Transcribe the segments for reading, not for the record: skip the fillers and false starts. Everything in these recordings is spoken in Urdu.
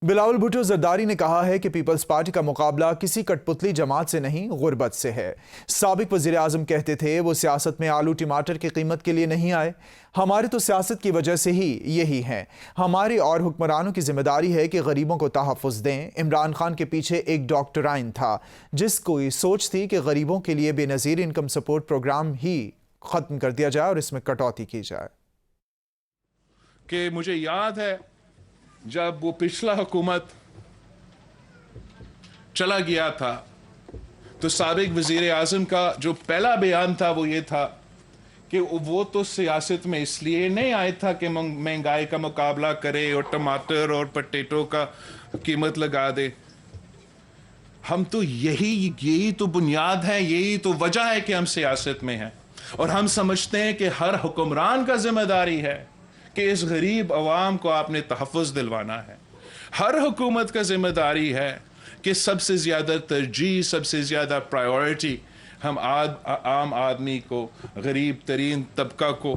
بلاول بھٹو زرداری نے کہا ہے کہ پیپلز پارٹی کا مقابلہ کسی کٹپتلی جماعت سے نہیں غربت سے ہے۔ سابق وزیر اعظم کہتے تھے وہ سیاست میں آلو ٹماٹر کی قیمت کے لیے نہیں آئے، ہمارے تو سیاست کی وجہ سے ہی یہی ہیں۔ ہماری اور حکمرانوں کی ذمہ داری ہے کہ غریبوں کو تحفظ دیں۔ عمران خان کے پیچھے ایک ڈاکٹر آئین تھا جس کو یہ سوچ تھی کہ غریبوں کے لیے بے نظیر انکم سپورٹ پروگرام ہی ختم کر دیا جائے اور اس میں کٹوتی کی جائے۔ کہ مجھے یاد ہے جب وہ پچھلا حکومت چلا گیا تھا تو سابق وزیر اعظم کا جو پہلا بیان تھا وہ یہ تھا کہ وہ تو سیاست میں اس لیے نہیں آیا تھا کہ مہنگائی کا مقابلہ کرے اور ٹماٹر اور پٹیٹو کا قیمت لگا دے۔ ہم تو یہی تو بنیاد ہے، یہی تو وجہ ہے کہ ہم سیاست میں ہیں، اور ہم سمجھتے ہیں کہ ہر حکمران کا ذمہ داری ہے کہ اس غریب عوام کو آپ نے تحفظ دلوانا ہے۔ ہر حکومت کا ذمہ داری ہے کہ سب سے زیادہ ترجیح، سب سے زیادہ پرائیورٹی ہم عام آدمی کو، غریب ترین طبقہ کو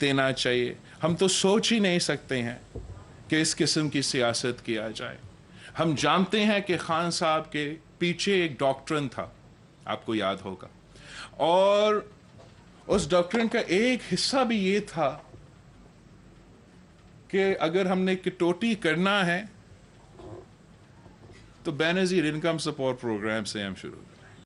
دینا چاہیے۔ ہم تو سوچ ہی نہیں سکتے ہیں کہ اس قسم کی سیاست کیا جائے۔ ہم جانتے ہیں کہ خان صاحب کے پیچھے ایک ڈاکٹرن تھا، آپ کو یاد ہوگا، اور اس ڈاکٹرن کا ایک حصہ بھی یہ تھا کہ اگر ہم نے کٹوتی کرنا ہے تو بے نظیر انکم سپورٹ پروگرام سے ہم شروع کریں۔